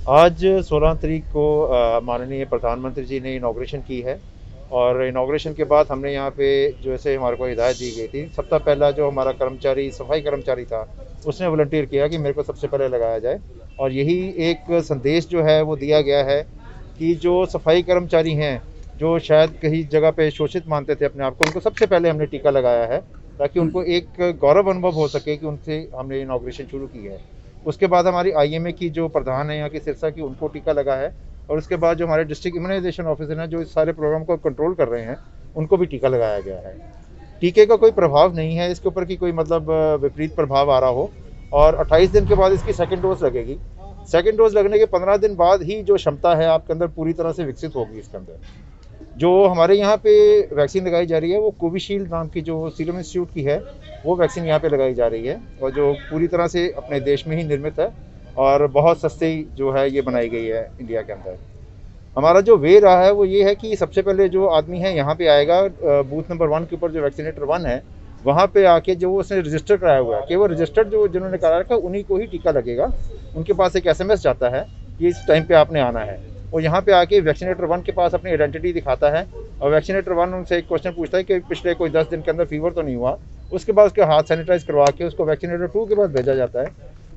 आज 16 तारीख को माननीय प्रधानमंत्री जी ने इनाग्रेशन की है और इनाग्रेशन के बाद हमने यहाँ पे जैसे हमारे को हिदायत दी गई थी, सबसे पहला जो हमारा कर्मचारी सफाई कर्मचारी था उसने वॉलंटियर किया कि मेरे को सबसे पहले लगाया जाए। और यही एक संदेश जो है वो दिया गया है कि जो सफाई कर्मचारी हैं, जो शायद कहीं जगह पे शोषित मानते थे अपने आप को, उनको सबसे पहले हमने टीका लगाया है ताकि उनको एक गौरव अनुभव हो सके कि उनसे हमने इनाग्रेशन शुरू की है। उसके बाद हमारी आईएमए की जो प्रधान है यहाँ की सिरसा की, उनको टीका लगा है। और उसके बाद जो हमारे डिस्ट्रिक्ट इम्यूनाइजेशन ऑफिसर हैं जो इस सारे प्रोग्राम को कंट्रोल कर रहे हैं, उनको भी टीका लगाया गया है। टीके का कोई प्रभाव नहीं है इसके ऊपर कि कोई मतलब विपरीत प्रभाव आ रहा हो। और 28 दिन के बाद इसकी सेकेंड डोज लगेगी। सेकेंड डोज लगने के 15 दिन बाद ही जो क्षमता है आपके अंदर पूरी तरह से विकसित होगी। इसके अंदर जो हमारे यहाँ पे वैक्सीन लगाई जा रही है वो कोविशील्ड नाम की जो सीरम इंस्टीट्यूट की है, वो वैक्सीन यहाँ पे लगाई जा रही है और जो पूरी तरह से अपने देश में ही निर्मित है और बहुत सस्ती जो है ये बनाई गई है इंडिया के अंदर। हमारा जो वे रहा है वो ये है कि सबसे पहले जो आदमी है यहाँ पे आएगा, बूथ नंबर 1 के ऊपर जो वैक्सीनेटर 1 है वहाँ पे आके जो उसने रजिस्टर कराया हुआ है, केवल रजिस्टर्ड जो जिन्होंने करा रखा उन्हीं को ही टीका लगेगा। उनके पास एक SMS जाता है कि इस टाइम पे आपने आना है। वो यहाँ पे आके वैक्सीनेटर 1 के पास अपनी आइडेंटिटी दिखाता है और वैक्सीनेटर 1 उनसे एक क्वेश्चन पूछता है कि पिछले कोई 10 दिन के अंदर फीवर तो नहीं हुआ। उसके बाद उसके हाथ सैनिटाइज करवा के उसको वैक्सीनेटर 2 के पास भेजा जाता है।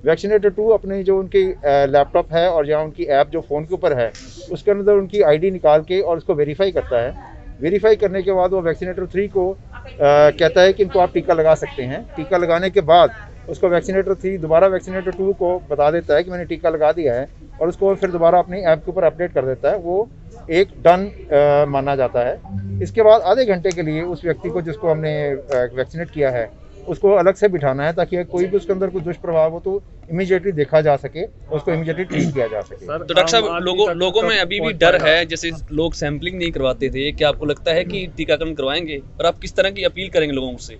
वैक्सीनेटर 2 अपनी जो उनकी लैपटॉप है और या उनकी ऐप जो फ़ोन के ऊपर है उसके अंदर उनकी ID निकाल के और उसको वेरीफाई करता है। वेरीफाई करने के बाद वो वैक्सीनेटर 3 को कहता है कि इनको आप टीका लगा सकते हैं। टीका लगाने के बाद उसको वैक्सीनेटर 3 दोबारा वैक्सीनेटर 2 को बता देता है कि मैंने टीका लगा दिया है और उसको फिर दोबारा अपनी ऐप के ऊपर अपडेट कर देता है। वो एक डन माना जाता है। इसके बाद आधे घंटे के लिए उस व्यक्ति को जिसको हमने वैक्सीनेट किया है उसको अलग से बिठाना है ताकि कोई भी उसके अंदर कोई दुष्प्रभाव हो तो इमीडिएटली देखा जा सके, उसको इमीडिएटली ट्रीट किया जा सके। तो डॉक्टर साहब, लोगों में अभी भी डर है, जैसे लोग सैंपलिंग नहीं करवाते थे, क्या आपको लगता है कि टीकाकरण करवाएंगे और आप किस तरह की अपील करेंगे लोगों से?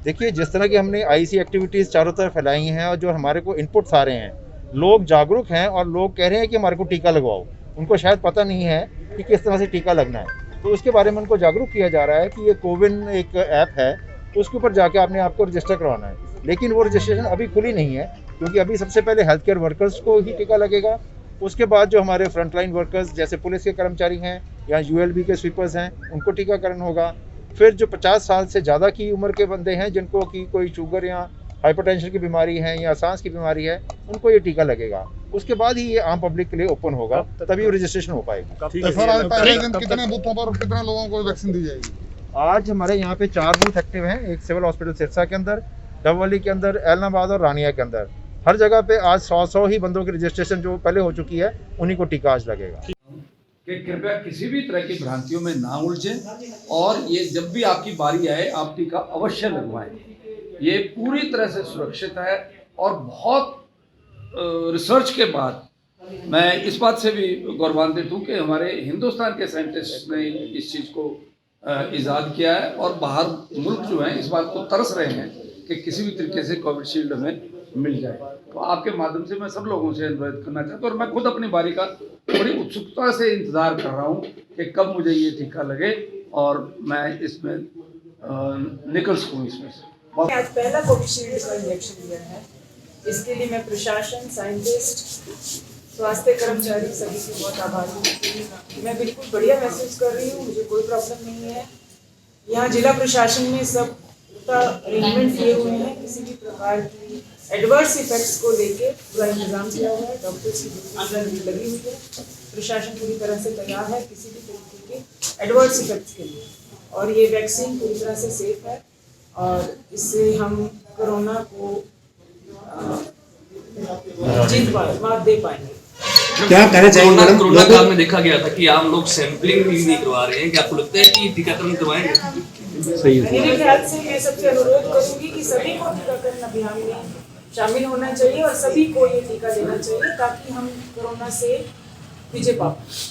देखिए, जिस तरह की हमने IC एक्टिविटीज़ चारों तरफ फैलाई हैं और जो हमारे को इनपुट्स आ रहे हैं, लोग जागरूक हैं और लोग कह रहे हैं कि हमारे को टीका लगवाओ। उनको शायद पता नहीं है कि किस तरह से टीका लगना है, तो उसके बारे में उनको जागरूक किया जा रहा है कि ये कोविन एक ऐप है, उसके ऊपर जाके आपने आपको रजिस्टर करवाना है। लेकिन वो रजिस्ट्रेशन अभी खुली नहीं है क्योंकि अभी सबसे पहले हेल्थ केयर वर्कर्स को ही टीका लगेगा। उसके बाद जो हमारे फ्रंटलाइन वर्कर्स जैसे पुलिस के कर्मचारी हैं या ULB के स्वीपर्स हैं, उनको टीकाकरण होगा। फिर जो 50 साल से ज़्यादा की उम्र के बंदे हैं जिनको कि कोई शुगर या हाइपरटेंशन की बीमारी है या सांस की बीमारी है, उनको ये टीका लगेगा। उसके बाद ही ये आम पब्लिक के लिए ओपन होगा, तभी रजिस्ट्रेशन हो पाएगी। सर, आज पहले दिन कितने बूथों पर कितने लोगों को वैक्सीन दी जाएगी? आज हमारे यहाँ पे 4 बूथ एक्टिव हैं, एक सिविल हॉस्पिटल सिरसा के अंदर, डबवाली के अंदर, एलनाबाद और रानिया के अंदर। हर जगह पे आज 100 ही बंदों की रजिस्ट्रेशन जो पहले हो चुकी है उन्हीं को टीका आज लगेगा। कि कृपया किसी भी तरह की भ्रांतियों में ना उलझें और ये जब भी आपकी बारी आए आप टीका अवश्य लगवाएं। ये पूरी तरह से सुरक्षित है और बहुत रिसर्च के बाद मैं इस बात से भी गौरवान्वित हूँ कि हमारे हिंदुस्तान के साइंटिस्ट ने इस चीज़ को ईजाद किया है और बाहर मुल्क जो हैं इस बात को तरस रहे हैं कि किसी भी तरीके से कोविशील्ड हमें मिल जाए। तो आपके माध्यम से मैं सब लोगों से अनुरोध करना चाहता हूँ और मैं खुद अपनी बारी का बड़ी उत्सुकता से इंतज़ार कर रहा हूँ कि कब मुझे ये टीका लगे और मैं इसमें निकल सकूँ इसमें से। आज पहला कोविशील्ड का इंजेक्शन लिया है, इसके लिए मैं प्रशासन, साइंटिस्ट, स्वास्थ्य कर्मचारी सभी की बहुत आभारी हूँ। मैं बिल्कुल बढ़िया महसूस कर रही हूँ, मुझे कोई प्रॉब्लम नहीं है। यहाँ जिला प्रशासन में सब अरेंजमेंट किए हुए हैं, किसी भी प्रकार की एडवर्स इफेक्ट्स को लेके पूरा इंतजाम किया हुआ है। डॉक्टर्स की लगी हुई है, प्रशासन पूरी तरह से तैयार है किसी भी तरीके के एडवर्स इफेक्ट्स के लिए। और ये वैक्सीन पूरी तरह से सेफ है और इससे हम कोरोना को मात दे पाएंगे। क्या कहना चाहिए मैडम? कोरोना काल में देखा गया था कि आम लोग सैंपलिंग भी नहीं करवा रहे हैं, क्या आपको लगता है कि टीकाकरण करवाएंगे? सही है। मेरे ख्याल से मैं सबसे अनुरोध करूंगी कि सभी को टीकाकरण अभियान में शामिल होना चाहिए और सभी को ये टीका लेना चाहिए ताकि हम कोरोना से विजय पा पाएं।